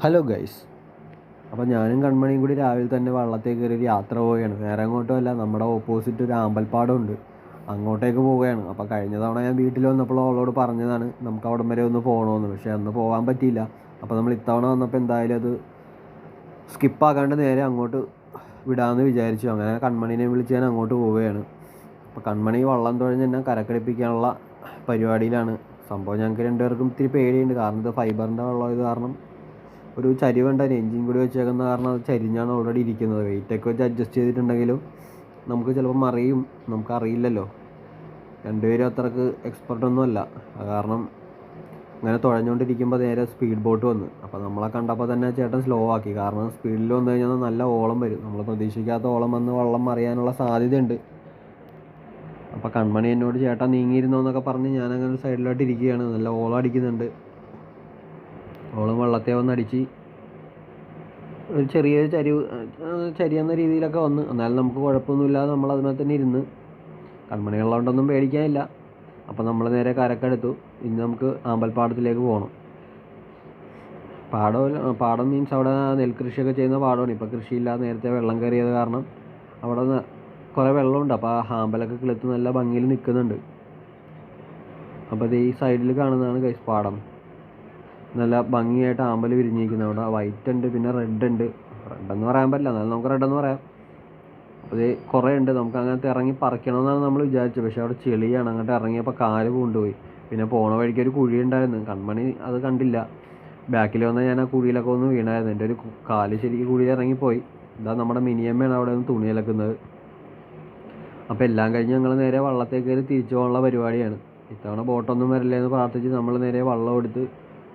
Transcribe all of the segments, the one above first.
Hello guys. അപ്പോൾ ഞാനും കൺമണിയും കൂടി രാവിലെ തന്നെ വള്ളത്തിൽ കയറി ഒരു യാത്ര പോവുകയാണ്. വേറെ എങ്ങോട്ടും അല്ല, നമ്മുടെ ഓപ്പോസിറ്റ് ഒരു ആമ്പൽപ്പാടമുണ്ട്, അങ്ങോട്ടേക്ക് പോവുകയാണ്. അപ്പോൾ കഴിഞ്ഞ തവണ ഞാൻ വീട്ടിൽ വന്നപ്പോൾ അവളോട് പറഞ്ഞതാണ് നമുക്ക് അവിടം വരെ ഒന്ന് പോകണമെന്ന്. പക്ഷേ അന്ന് പോകാൻ പറ്റിയില്ല. അപ്പോൾ നമ്മൾ ഇത്തവണ വന്നപ്പോൾ എന്തായാലും അത് സ്കിപ്പാക്കാണ്ട് നേരെ അങ്ങോട്ട് വിടാമെന്ന് വിചാരിച്ചു. അങ്ങനെ കൺമണീനെ വിളിച്ച് ഞാൻ അങ്ങോട്ട് പോവുകയാണ്. അപ്പോൾ കൺമണി വള്ളം തുഴഞ്ഞ് എന്നെ കരക്കടിപ്പിക്കാനുള്ള പരിപാടിയിലാണ്. സംഭവം ഞങ്ങൾക്ക് രണ്ടുപേർക്കും ഇത്തിരി പേടിയുണ്ട്, കാരണം ഇത് ഫൈബറിൻ്റെ വെള്ളം കാരണം ഒരു ചരിവുണ്ടായിരുന്നു. എൻജിൻ കൂടി വെച്ചേക്കുന്ന കാരണം അത് ചരിഞ്ഞാണ് ഓൾറെഡി ഇരിക്കുന്നത്. വെയിറ്റൊക്കെ വെച്ച് അഡ്ജസ്റ്റ് ചെയ്തിട്ടുണ്ടെങ്കിലും നമുക്ക് ചിലപ്പോൾ മറിയും, നമുക്കറിയില്ലല്ലോ. രണ്ടുപേരും അത്രക്ക് എക്സ്പെർട്ടൊന്നും അല്ല. കാരണം അങ്ങനെ തുഴഞ്ഞുകൊണ്ടിരിക്കുമ്പോൾ നേരെ സ്പീഡ് ബോട്ട് വന്ന്. അപ്പോൾ നമ്മളെ കണ്ടപ്പോൾ തന്നെ ചേട്ടൻ സ്ലോ ആക്കി. കാരണം സ്പീഡിൽ വന്നു കഴിഞ്ഞാൽ നല്ല ഓളം വരും, നമ്മൾ പ്രതീക്ഷിക്കാത്ത ഓളം വന്ന് വള്ളം മറിയാനുള്ള സാധ്യതയുണ്ട്. അപ്പോൾ കൺമണി എന്നോട് ചേട്ടൻ നീങ്ങിയിരുന്നോ എന്നൊക്കെ പറഞ്ഞ് ഞാനങ്ങനെ സൈഡിലോട്ട് ഇരിക്കുകയാണ്. നല്ല ഓളം അടിക്കുന്നുണ്ട്. ഓളം വെള്ളത്തെ വന്നടിച്ച് ഒരു ചെറിയ ചരിയെന്ന രീതിയിലൊക്കെ വന്ന്. എന്നാലും നമുക്ക് കുഴപ്പമൊന്നുമില്ലാതെ നമ്മൾ അതിനകത്ത് തന്നെ ഇരുന്ന്. കൺമണികളുള്ളതുകൊണ്ടൊന്നും പേടിക്കാനില്ല. അപ്പോൾ നമ്മൾ നേരെ കരക്കെടുത്തു. ഇനി നമുക്ക് ആമ്പൽപ്പാടത്തിലേക്ക് പോകണം. പാടം മീൻസ് അവിടെ നെൽകൃഷിയൊക്കെ ചെയ്യുന്ന പാടമാണ്. ഇപ്പോൾ കൃഷിയില്ലാതെ നേരത്തെ വെള്ളം കയറിയത് കാരണം അവിടെ കുറേ വെള്ളമുണ്ട്. അപ്പോൾ ആ ആമ്പലൊക്കെ കിളുത്ത് നല്ല ഭംഗിയിൽ നിൽക്കുന്നുണ്ട്. അപ്പോൾ ഇത് ഈ സൈഡിൽ കാണുന്നതാണ് ഗൈസ് പാടം. നല്ല ഭംഗിയായിട്ട് ആമ്പൽ വിരിഞ്ഞിരിക്കുന്നത്. അവിടെ വൈറ്റ് ഉണ്ട്, പിന്നെ റെഡ് ഉണ്ട്. റെഡെന്ന് പറയാൻ പറ്റില്ല, എന്നാലും നമുക്ക് റെഡെന്ന് പറയാം. അപ്പോൾ ഇത് കുറേ ഉണ്ട്. നമുക്ക് അങ്ങനത്തെ ഇറങ്ങി പറിക്കണമെന്നാണ് നമ്മൾ വിചാരിച്ചത്. പക്ഷേ അവിടെ ചെളിയാണ്. അങ്ങോട്ട് ഇറങ്ങിയപ്പോൾ കാല് കൊണ്ടുപോയി. പിന്നെ പോണ വഴിക്ക് ഒരു കുഴി ഉണ്ടായിരുന്നു. കൺമണി അത് കണ്ടില്ല. ബാക്കിൽ വന്നാൽ ഞാൻ ആ കുഴിയിലൊക്കെ ഒന്ന് വീണായിരുന്നു. എൻ്റെ ഒരു കാല് ശരിക്കും കുഴിയിൽ ഇറങ്ങിപ്പോയി. ഇതാ നമ്മുടെ മിനിയമ്മയാണ് അവിടെ നിന്ന് തുണി അലക്കുന്നത്. അപ്പോൾ എല്ലാം കഴിഞ്ഞ് ഞങ്ങൾ നേരെ വള്ളത്തേക്ക് കയറി തിരിച്ചു പോകാനുള്ള പരിപാടിയാണ്. ഇത്തവണ ബോട്ടൊന്നും വരില്ല എന്ന് പ്രാർത്ഥിച്ച് നമ്മൾ നേരെ വള്ളം എടുത്ത്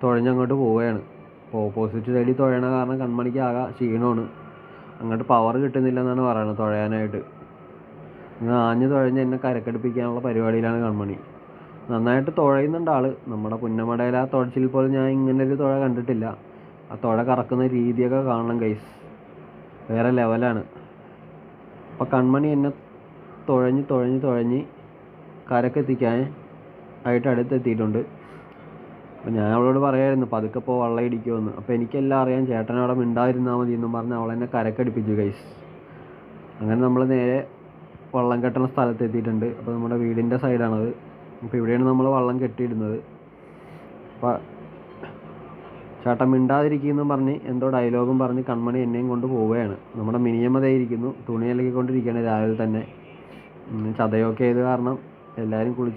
തുഴഞ്ഞങ്ങോട്ട് പോവുകയാണ്. അപ്പോൾ ഓപ്പോസിറ്റ് സൈഡിൽ തുഴയണ കാരണം കൺമണിക്ക് ആകെ ക്ഷീണമാണ്. അങ്ങോട്ട് പവർ കിട്ടുന്നില്ല എന്നാണ് പറയുന്നത് തുഴയാനായിട്ട്. ഇങ്ങനെ ആഞ്ഞ് തുഴഞ്ഞ് എന്നെ കരക്കടുപ്പിക്കാനുള്ള പരിപാടിയിലാണ് കൺമണി. നന്നായിട്ട് തുഴയുന്നുണ്ട് ആൾ. നമ്മുടെ പുന്നമടയിൽ ആ തുഴച്ചിൽ പോലും ഞാൻ ഇങ്ങനൊരു തുഴ കണ്ടിട്ടില്ല. ആ തുഴ കറക്കുന്ന രീതിയൊക്കെ കാണണം ഗൈസ്, വേറെ ലെവലാണ്. അപ്പോൾ കൺമണി എന്നെ തുഴഞ്ഞ് തുഴഞ്ഞ് തുഴഞ്ഞ് കരക്കെത്തിക്കാൻ ആയിട്ട് അടുത്തെത്തിയിട്ടുണ്ട്. അപ്പോൾ ഞാൻ അവളോട് പറയായിരുന്നു പതുക്കെ ഇപ്പോൾ വള്ളം ഇടിക്കുമെന്ന്. അപ്പോൾ എനിക്കെല്ലാം അറിയാം, ചേട്ടനവിടെ മിണ്ടാതിരുന്നാൽ മതി എന്നും പറഞ്ഞ് അവളെന്നെ കരക്കടിപ്പിച്ചു ഗൈസ്. അങ്ങനെ നമ്മൾ നേരെ വള്ളം കെട്ടണ സ്ഥലത്തെത്തിയിട്ടുണ്ട്. അപ്പോൾ നമ്മുടെ വീടിൻ്റെ സൈഡാണത്. അപ്പോൾ ഇവിടെയാണ് നമ്മൾ വള്ളം കെട്ടിയിടുന്നത്. അപ്പോൾ ചേട്ടൻ മിണ്ടാതിരിക്കുമെന്നും പറഞ്ഞ് എന്തോ ഡയലോഗും പറഞ്ഞ് കൺമണി എന്നെയും കൊണ്ട് പോവുകയാണ്. നമ്മുടെ മിനിയമ്മതയായിരിക്കുന്നു, തുണി അലക്കിക്കൊണ്ടിരിക്കുകയാണ് രാവിലെ തന്നെ. ചതയൊക്കെ ചെയ്ത് കാരണം എല്ലാവരും കുളിച്ച്